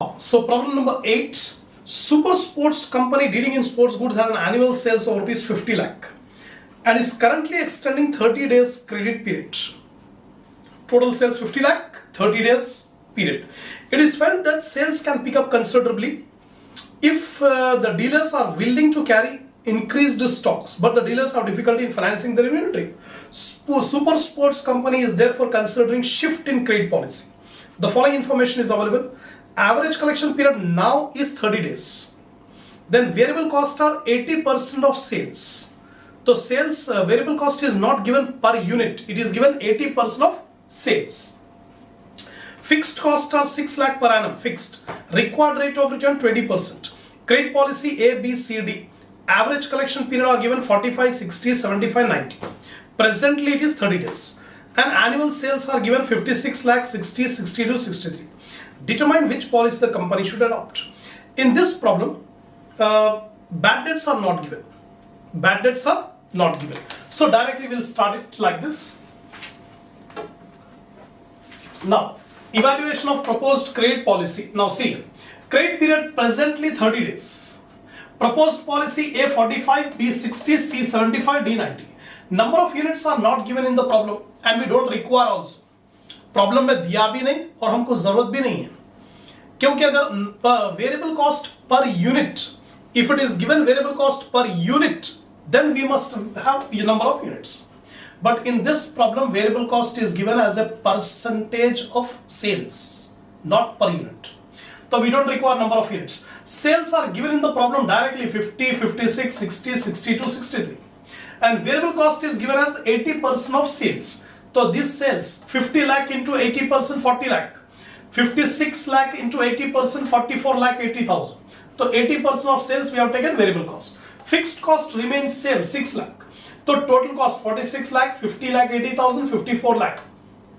So problem number 8, super sports company dealing in sports goods has an annual sales of rupees 50 lakh and is currently extending 30 days credit period. Total sales 50 lakh, 30 days period. It is felt that sales can pick up considerably if the dealers are willing to carry increased stocks, but the dealers have difficulty in financing their inventory. Super sports company is therefore considering shift in credit policy. The following information is available. Average collection period now is 30 days. Then variable costs are 80% of sales. So sales variable cost is not given per unit. It is given 80% of sales. Fixed costs are 6 lakh per annum fixed. Required rate of return 20%. Credit policy A, B, C, D. Average collection period are given 45, 60, 75, 90. Presently it is 30 days. And annual sales are given 56 lakh, 60, 62, 63. Determine which policy the company should adopt. In this problem, bad debts are not given. Bad debts are not given. So directly we'll start it like this. Now, evaluation of proposed credit policy. Now see, credit period presently 30 days. Proposed policy A 45, B 60, C 75, D 90. Number of units are not given in the problem and we don't require also. Problem में दिया भी नहीं और हमको जरूरत भी नहीं है, क्योंकि अगर variable cost per unit, if it is given variable cost per unit, then we must have number of units. But in this problem variable cost is given as a percentage of sales, not per unit. So we don't require number of units. Sales are given in the problem directly 50, 56, 60, 62, 63. And variable cost is given as 80% of sales. So this sales 50 lakh into 80% 40 lakh. 56 lakh into 80% 44 lakh 80,000. So 80% of sales we have taken variable cost. Fixed cost remains same 6 lakh. So total cost 46 lakh, 50 lakh 80,000, 54 lakh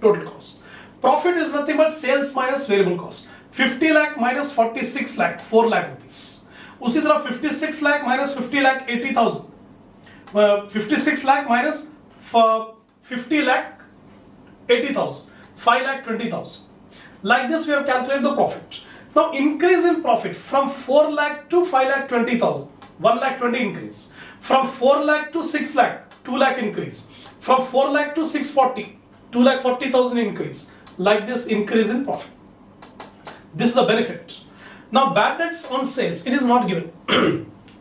total cost. Profit is nothing but sales minus variable cost. 50 lakh minus 46 lakh 4 lakh rupees. उसी तरह 56 lakh minus 50 lakh 80,000. 56 lakh minus 50 lakh 80,000, 5 lakh 20,000. Like this we have calculated the profit. Now increase in profit from 4 lakh to 5 lakh 20,000, 1 lakh 20 increase. From 4 lakh to 6 lakh, 2 lakh increase. From 4 lakh to 640, 2 lakh 40,000 increase. Like this increase in profit. This is the benefit. Now bad debts on sales, it is not given.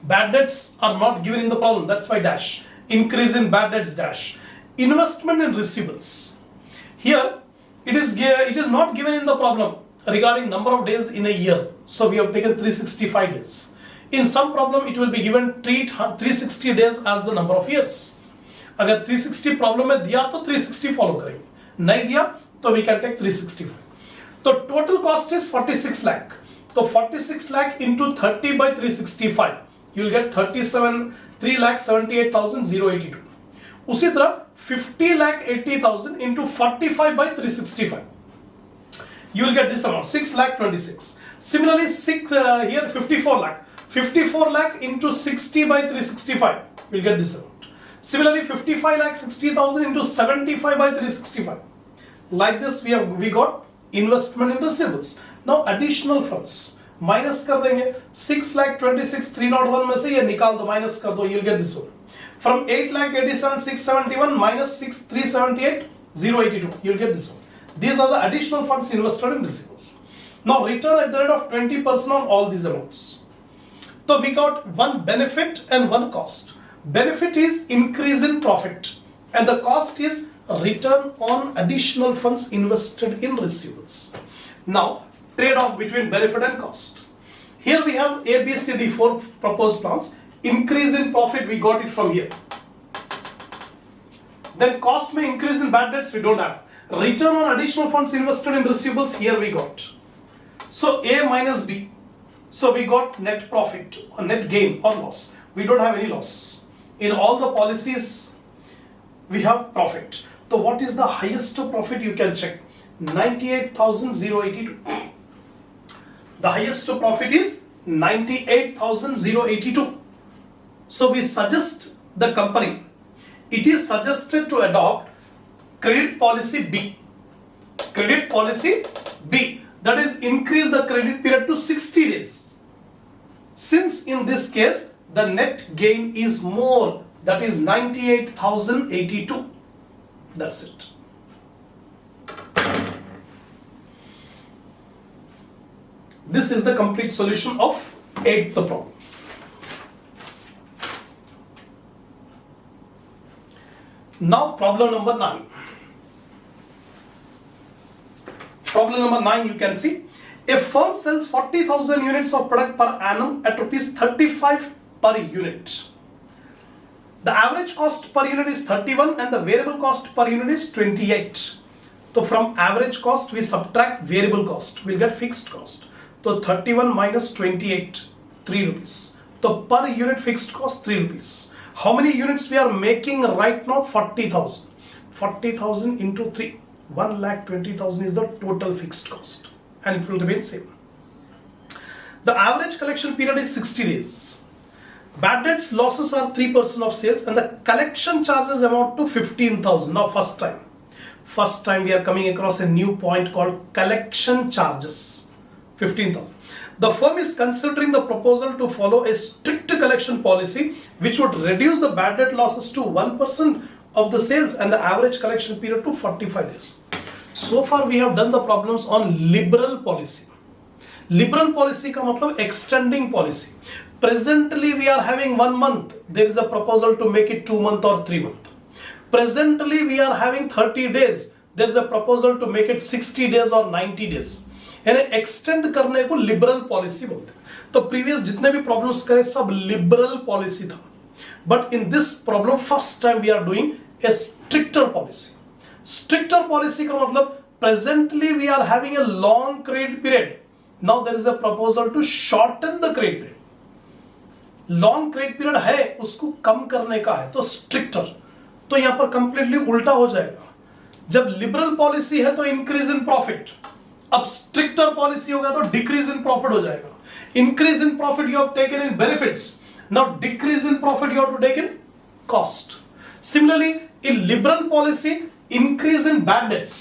Bad debts are not given in the problem, that's why dash. Increase in bad debts dash. Investment in receivables. Here it is not given in the problem regarding number of days in a year. So we have taken 365 days. In some problem it will be given treat 360 days as the number of years. अगर 360 problem में दिया तो 360 follow करेंगे, नहीं दिया तो we can take 365. So total cost is 46 lakh. So 46 lakh into 30 by 365, you will get 3,78,082. उसी तरह 50 lakh 80,000 into 45 by 365, you will get this amount 6 lakh 26. Similarly, here 54 lakh. 54 lakh into 60 by 365, you will get this amount. Similarly, 55 lakh 60,000 into 75 by 365. Like this we got investment in receivables. Now additional funds minus कर देंगे. 6 lakh 26 301 में से ये निकाल दो, minus कर दो, you'll get this one. From 8 lakh 87 671 minus 6 378 082, you'll get this one. These are the additional funds invested in receivables. Now return at the rate of 20% on all these amounts. So we got one benefit and one cost. Benefit is increase in profit and the cost is return on additional funds invested in receivables. Now trade-off between benefit and cost. Here we have A, B, C, D, 4 proposed plans. Increase in profit we got it from here. Then cost may increase in bad debts we don't have. Return on additional funds invested in receivables here we got. So A minus B. So we got net profit or net gain or loss. We don't have any loss. In all the policies we have profit. So what is the highest profit you can check? 98,082. The highest profit is 98,082. So we suggest the company, it is suggested to adopt credit policy B. Credit policy B. that is increase the credit period to 60 days. Since in this case the net gain is more, that is 98,082. That's it. This is the complete solution of 8th problem. Now problem number 9. Problem number 9, you can see a firm sells 40,000 units of product per annum at rupees 35 per unit. The average cost per unit is 31 and the variable cost per unit is 28. So from average cost we subtract variable cost, we'll get fixed cost. So 31 minus 28, 3 rupees. So per unit fixed cost 3 rupees. How many units we are making right now? 40,000. 40,000 into 3. 1,20,000 is the total fixed cost and it will remain same. The average collection period is 60 days. Bad debts losses are 3% of sales and the collection charges amount to 15,000. Now first time we are coming across a new point called collection charges. 15,000. The firm is considering the proposal to follow a strict collection policy which would reduce the bad debt losses to 1% of the sales and the average collection period to 45 days. So far we have done the problems on liberal policy. Liberal policy का मतलब extending policy. Presently we are having 1 month. There is a proposal to make it 2 months or 3 months. Presently we are having 30 days. There is a proposal to make it 60 days or 90 days. यानी extend करने को liberal policy बोलते हैं. तो previous जितने भी problems करे सब लिबरल पॉलिसी था. But in this problem first time we are doing a stricter policy. Stricter policy का मतलब presently we are having a long credit period. Now there is a proposal to shorten the credit period. Long credit period है उसको कम करने का है तो stricter. तो यहां पर कंप्लीटली उल्टा हो जाएगा. जब लिबरल पॉलिसी है तो इंक्रीज इन प्रॉफिट. अब स्ट्रिक्टर पॉलिसी होगा तो डिक्रीज इन प्रॉफिट हो जाएगा. Increase in profit you have taken in benefits. Now decrease in profit you have to take in cost. Similarly in liberal policy increase in bad debts.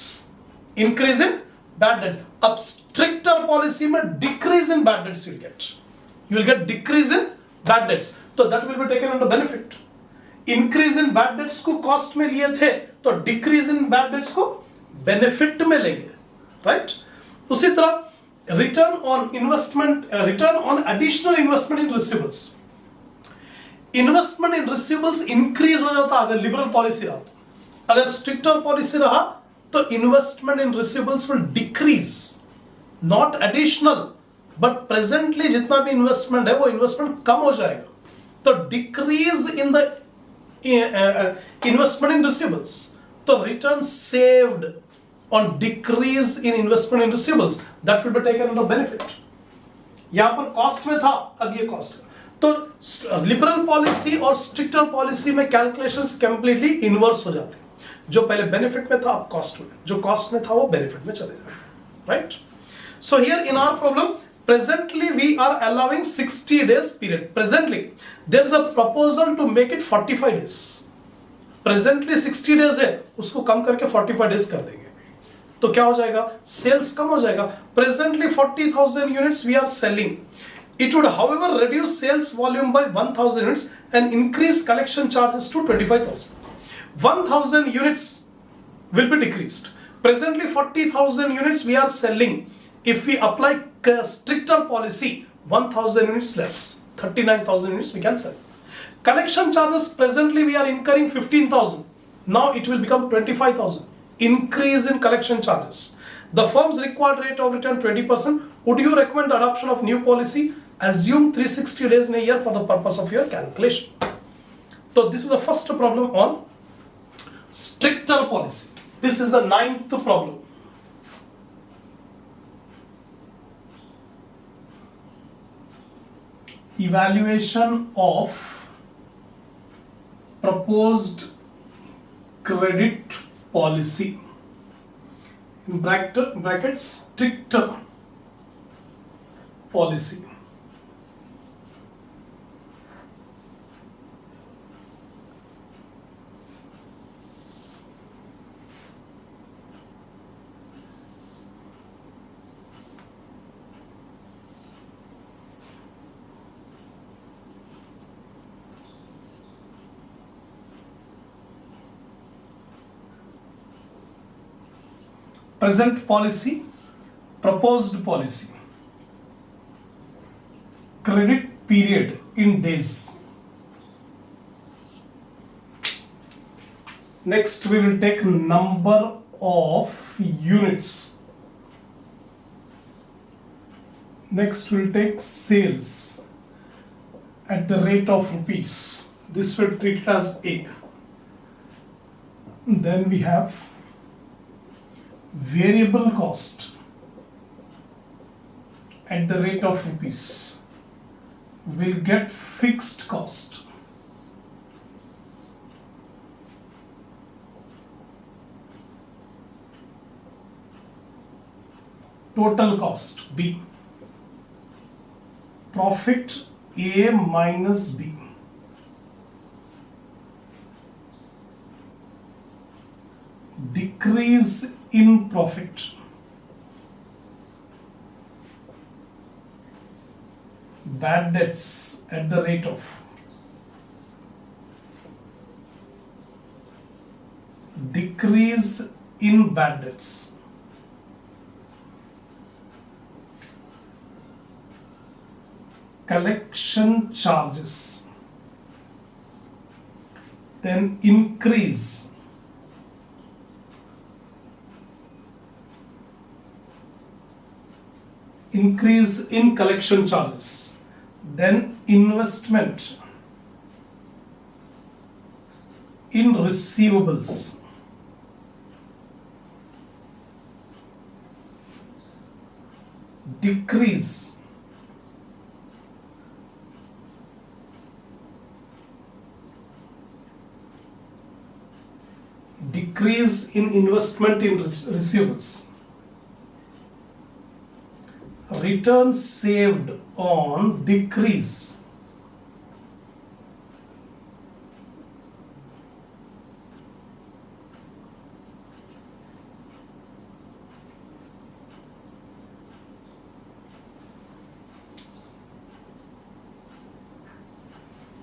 Increase in bad debt. अब stricter policy में decrease in bad debts you will get decrease in bad debts. तो that will be taken under benefit. Increase in bad dates को cost में लिए थे तो decrease in bad dates को benefit में लेंगे. राइट. उसी तरह return on investment, return on additional investment in receivables. Investment in receivables increase हो जाता अगर लिबरल पॉलिसी रहा. अगर स्ट्रिक्टर पॉलिसी रहा तो investment in receivables will decrease, not additional but presently जितना भी इन्वेस्टमेंट है वो इन्वेस्टमेंट कम हो जाएगा. तो decrease in the investment in receivables. तो return saved on decrease in investment in receivables, that will be taken under benefit. यहां पर कॉस्ट में था, अब ये कॉस्ट. तो लिबरल पॉलिसी और स्ट्रिक्टर पॉलिसी में कैलकुलेशंस कंप्लीटली इनवर्स हो जाते हैं. जो पहले बेनिफिट में था अब कॉस्ट में, जो कॉस्ट में था वो बेनिफिट में चले जाए. Right. So here in our problem presently we are allowing 60 days period. Presently there is a proposal to make it 45 days. Presently 60 days है, उसको कम करके 45 days कर देंगे. तो क्या हो जाएगा? सेल्स कम हो जाएगा. Presently 40,000 units we are selling. It would however reduce sales volume by 1,000 units and increase collection charges to 25,000. 1,000 units will be decreased. Presently 40,000 units we are selling. If we apply stricter policy, 1,000 units less, 39,000 units we can sell. Collection charges presently we are incurring 15,000. Now it will become 25,000. Increase in collection charges. The firm's required rate of return 20%. Would you recommend the adoption of new policy? Assume 360 days in a year for the purpose of your calculation. So this is the first problem on stricter policy. This is the 9th problem. Evaluation of proposed credit policy. In bracket stricter policy. present policy, proposed policy, credit period in days. Next we will take number of units. Next we will take sales at the rate of rupees. This will treat it as A. Then we have variable cost at the rate of rupees. We'll get fixed cost. Total cost B. Profit A minus B. Decrease in profit. Bad debts at the rate of. Decrease in bad debts. Collection charges. Then increase in collection charges. Then investment in receivables. Decrease in investment in receivables. Return saved on decrease.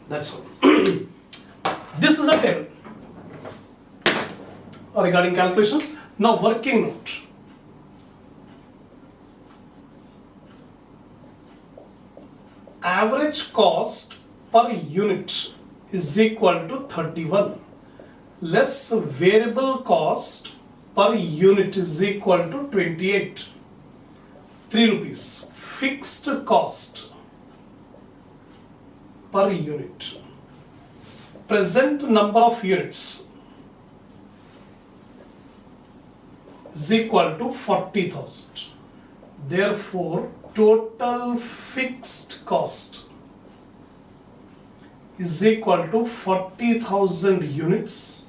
That's all. This is a table regarding calculations. Now working note. Average cost per unit is equal to 31 less variable cost per unit is equal to 28. 3 rupees. Fixed cost per unit. Present number of units is equal to 40,000. Therefore, total fixed cost is equal to 40,000 units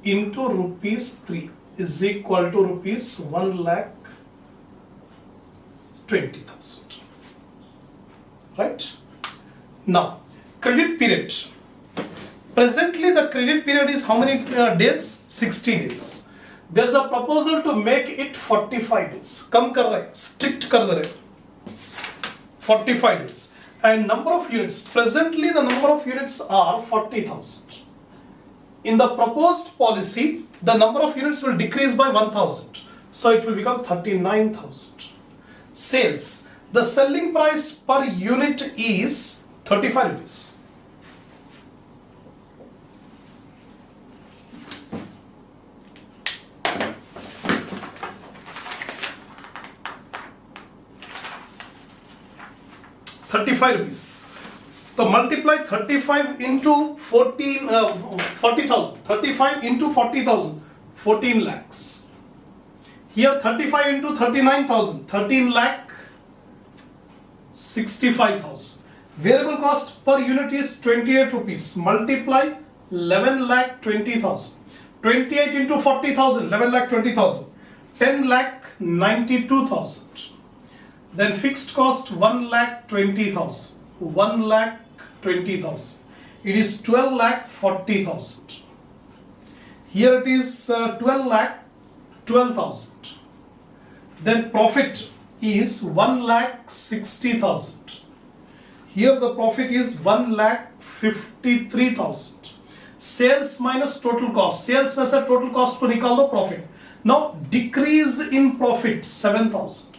into rupees 3 is equal to rupees 1,20,000. Right? Now, credit period. Presently, the credit period is how many days? 60 days. There's a proposal to make it 45 days. Come kar rahe, strict kar de rahe. 45 days. And number of units. Presently, the number of units are 40,000. In the proposed policy, the number of units will decrease by 1,000. So it will become 39,000. Sales. The selling price per unit is 35 rupees. ₹35. So multiply 35 into 40,000. 35 into 40,000, 14 lakhs. Here 35 into 39,000, 13 lakh 65,000. Variable cost per unit is 28 rupees. Multiply 11 lakh 20,000. 28 into 40,000, 11 lakh 20,000. 10 lakh 92,000. Then fixed cost 1,20,000. 1,20,000. It is 12,40,000. Here it is 12,12,000. Then profit is 1,60,000. Here the profit is 1,53,000. Sales minus total cost. Sales में से total cost को निकाल दो profit. Now decrease in profit 7,000.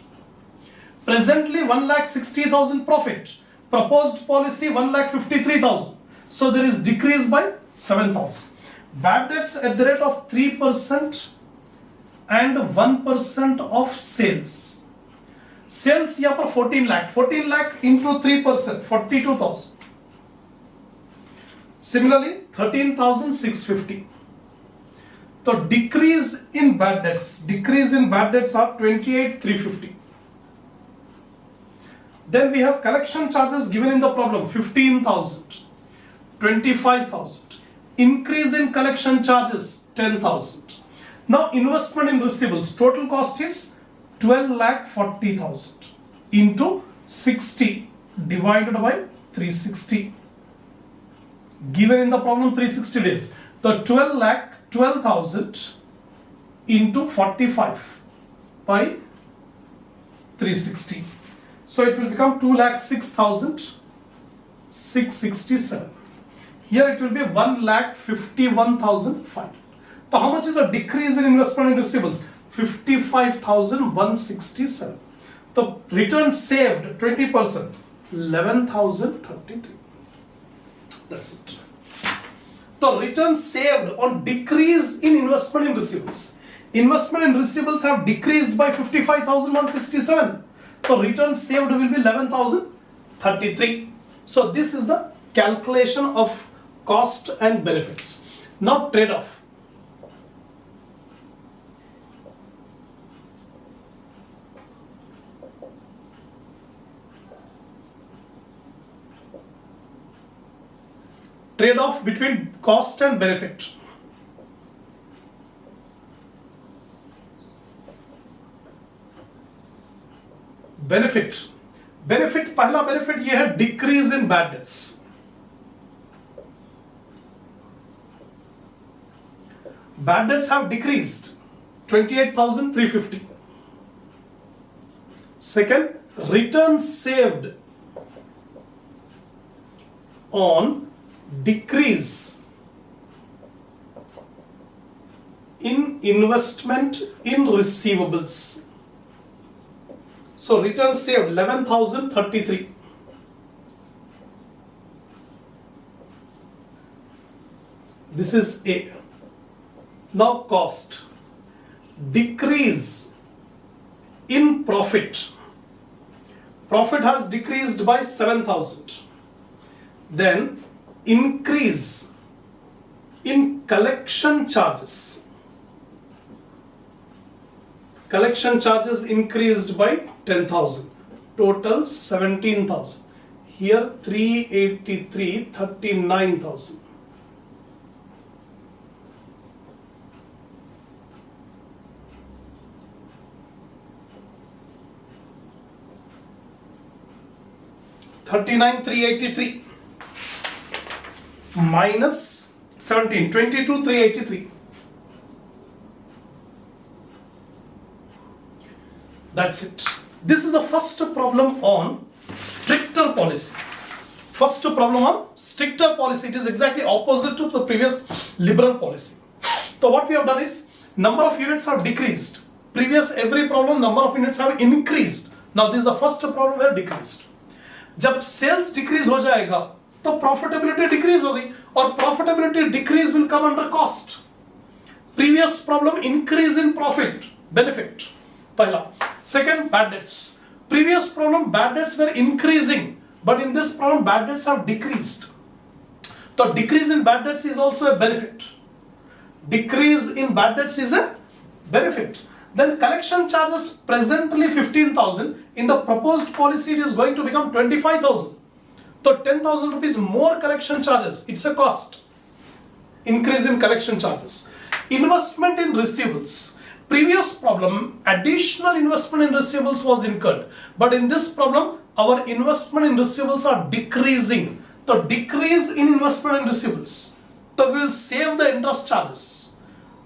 Presently 1,60,000 profit. Proposed policy 1,53,000. So there is decrease by 7,000. Bad debts at the rate of 3% and 1% of sales. Sales यहाँ पर 14 lakh. 14 lakh into 3%, 42,000. Similarly 13,650. So decrease in bad debts are 28,350. Then we have collection charges given in the problem 15,000, 25,000. Increase in collection charges 10,000. Now investment in receivables, total cost is 12,40,000 into 60 divided by 360. Given in the problem 360 days. The 12,000 into 45 by 360. So it will become 2,06,667. Here it will be 1,51,500. So how much is the decrease in investment in receivables? 55,167. The return saved 20%, 11,033. That's it. The return saved on decrease in investment in receivables. Investment in receivables have decreased by 55,167. So return saved will be 11,033. So this is the calculation of cost and benefits. Now trade-off. Trade-off between cost and benefit. Benefit. पहला benefit ये है decrease in bad debts. Bad debts have decreased 28,350. Second, return saved on decrease in investment in receivables. So return saved 11,033. This is A. Now cost. Decrease in profit. Profit has decreased by 7,000. Then increase in collection charges. Collection charges increased by 10,000. Total 17,000. Here 383, 39,000. $39,383 minus 17, 22,383. That's it. This is the first problem on stricter policy. First problem on stricter policy. It is exactly opposite to the previous liberal policy. So what we have done is number of units have decreased. Previous every problem number of units have increased. Now this is the first problem where decreased. जब sales decrease हो जाएगा तो profitability decrease होगी और profitability decrease will come under cost. Previous problem increase in profit benefit. पहला. Second, bad debts. Previous problem bad debts were increasing, but in this problem bad debts have decreased. So decrease in bad debts is also a benefit. Decrease in bad debts is a benefit. Then collection charges presently 15,000. In the proposed policy it is going to become 25,000. So 10,000 rupees more collection charges. It's a cost. Increase in collection charges. Investment in receivables. Previous problem, additional investment in receivables was incurred. But in this problem, our investment in receivables are decreasing. So decrease in investment in receivables. So we will save the interest charges.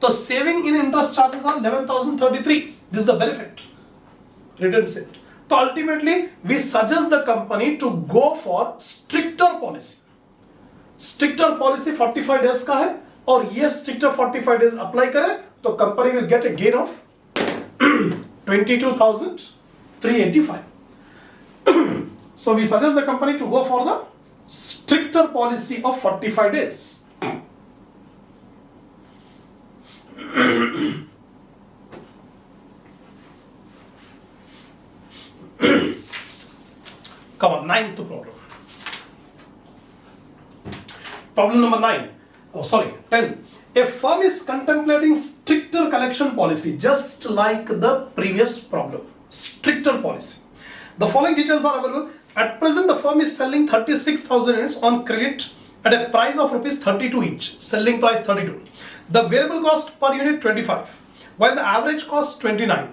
So saving in interest charges are 11,033. This is the benefit. Return saved. So ultimately, we suggest the company to go for stricter policy. Stricter policy 45 days का है और ये stricter 45 days apply करें So company will get a gain of 22,385. So we suggest the company to go for the stricter policy of 45 days. Come on, ninth problem. Problem number 10. A firm is contemplating stricter collection policy, just like the previous problem. Stricter policy. The following details are available. At present, the firm is selling 36,000 units on credit at a price of rupees 32 each. Selling price 32. The variable cost per unit 25, while the average cost 29.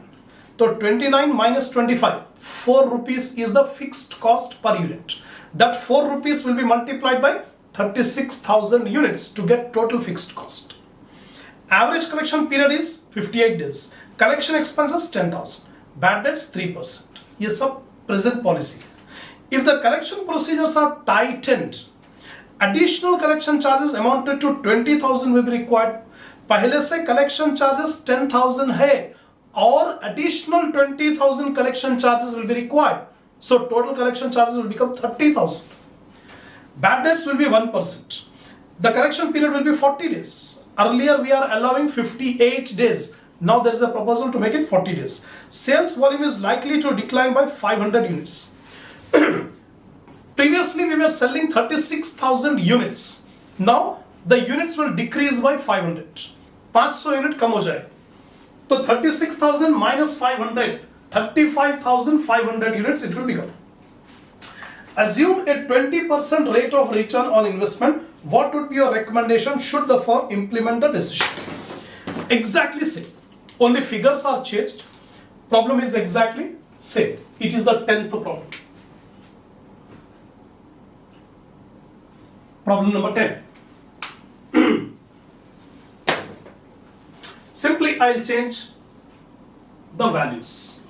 So 29 minus 25, 4 rupees is the fixed cost per unit. That 4 rupees will be multiplied by 36,000 units to get total fixed cost. Average collection period is 58 days. Collection expenses 10,000. Bad debts 3%. Yes, a present policy. If the collection procedures are tightened, additional collection charges amounted to 20,000 will be required. पहले से collection charges 10,000 है और additional 20,000 collection charges will be required. So total collection charges will become 30,000. Bad debts will be 1%. The collection period will be 40 days. Earlier we are allowing 58 days. Now there is a proposal to make it 40 days. Sales volume is likely to decline by 500 units. Previously we were selling 36,000 units. Now the units will decrease by 500. 500 unit कम हो जाए. So 36,000 minus 500, 35,500 units it will become. Assume a 20% rate of return on investment. What would be your recommendation should the firm implement the decision? Exactly same. Only figures are changed. Problem is exactly same. It is the 10th problem. Problem number 10. Simply I'll change the values.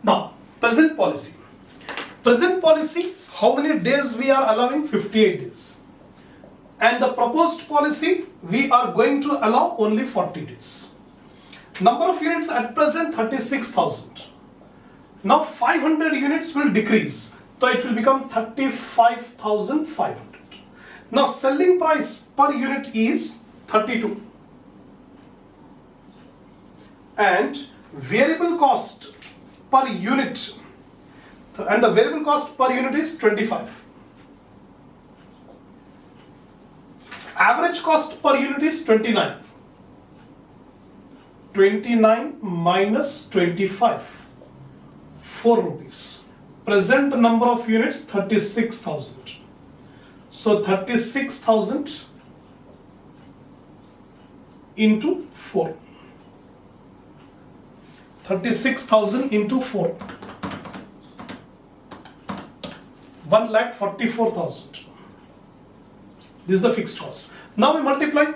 Now, present policy. Present policy, how many days we are allowing? 58 days. And the proposed policy, we are going to allow only 40 days. Number of units at present 36,000. Now 500 units will decrease. So it will become 35,500. Now selling price per unit is 32. And variable cost per unit, and the variable cost per unit is 25. Average cost per unit is 29. 29 minus 25, 4 rupees. Present number of units 36,000. So 36,000 into 4. 36,000 into 4. 1,44,000. This is the fixed cost. Now we multiply.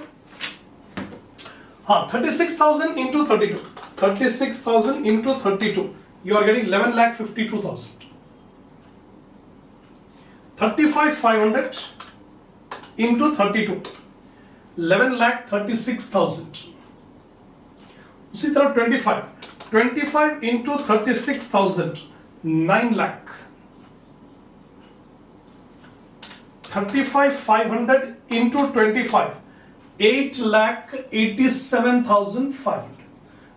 36,000 into 32. 36,000 into 32. You are getting 11,52,000. 35,500 into 32. 11,36,000. उसी तरह 25. 25 into 36,000, 9 lakh. 35,500 into 25, 8,87,500.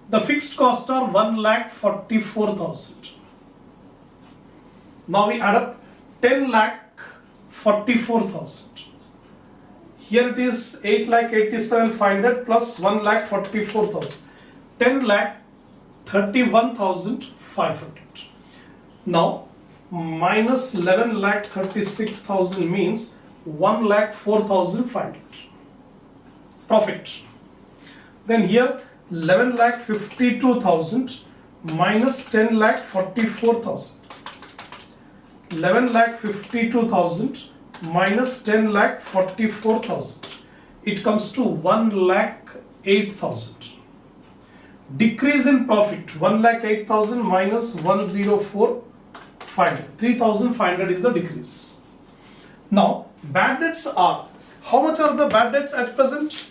The fixed costs are 1,44,000. Now we add up 10,44,000. Here it is 8,87,500 plus 1,44,000. 10,31,500. Now minus 11,36,000 means 1,04,500. profit. Then here 11,52,000 minus 10,44,000. 11,52,000 minus 10,44,000. It comes to 1,08,000. Decrease in profit 1,08,000 minus 1,04,500. 3,500 is the decrease. Now bad debts are, how much are the bad debts at present?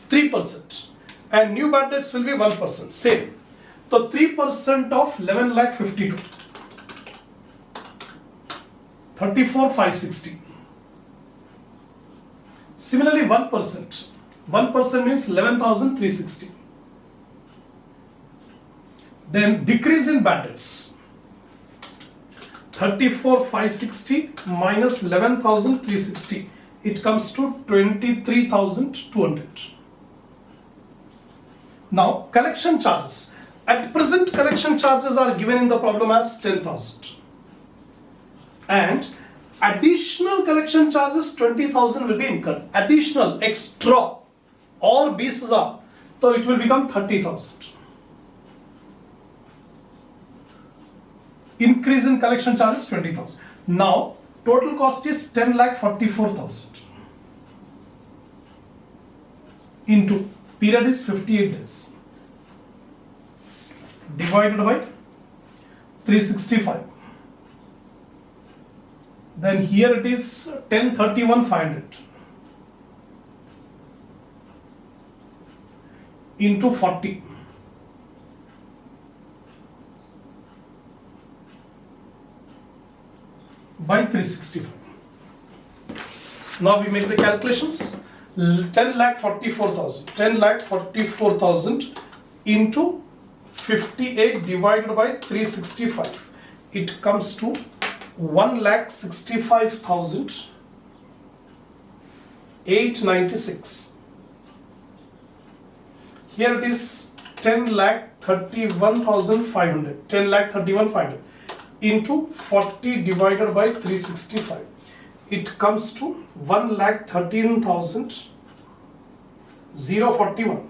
3%, and new bad debts will be 1%. Same. So 3% of 11,52,000. 34,560. Similarly 1%. 1% means 11,360. Then decrease in bad debts. 34,560 minus 11,360. It comes to 23,200. Now collection charges. At present collection charges are given in the problem as 10,000. And additional collection charges 20,000 will be incurred. Additional, extra or BSR. So it will become 30,000. Increase in collection charges 20,000. Now total cost is 10,44,000 into period is 58 days divided by 365. Then here it is 10,31,500 into 40 by 365. Now we make the calculations. 10,44,000. 10,44,000 into 58 divided by 365. It comes to 1,65,896. Here it is 10,31,500. 10,31,500 into 40 divided by 365. It comes to 1,13,041.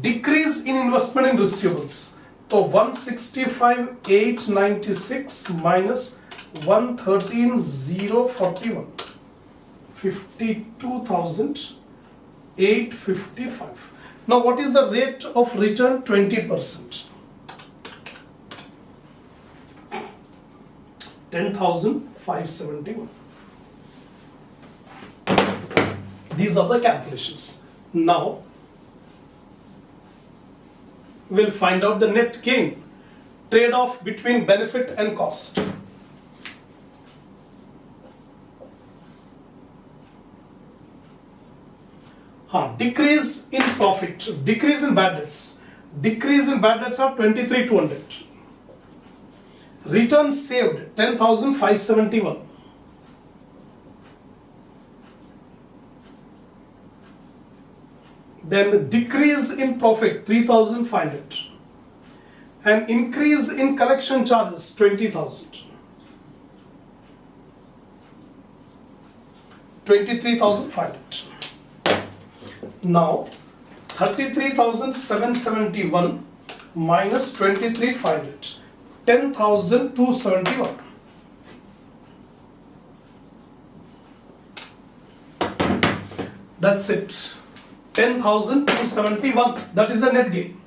Decrease in investment in receivables. So 165,896 minus 113,041. 52,855. Now what is the rate of return? 20%. 10,571. These are the calculations. Now we'll find out the net gain, trade-off between benefit and cost. Decrease in profit, decrease in bad debts. Decrease in bad debts are 23,200. Returns saved 10,571. Then decrease in profit 3,500. And increase in collection charges 20,000. 23,500. Now 33,771 minus 23,500. 10,271. That's it. 10,271. That is the net gain.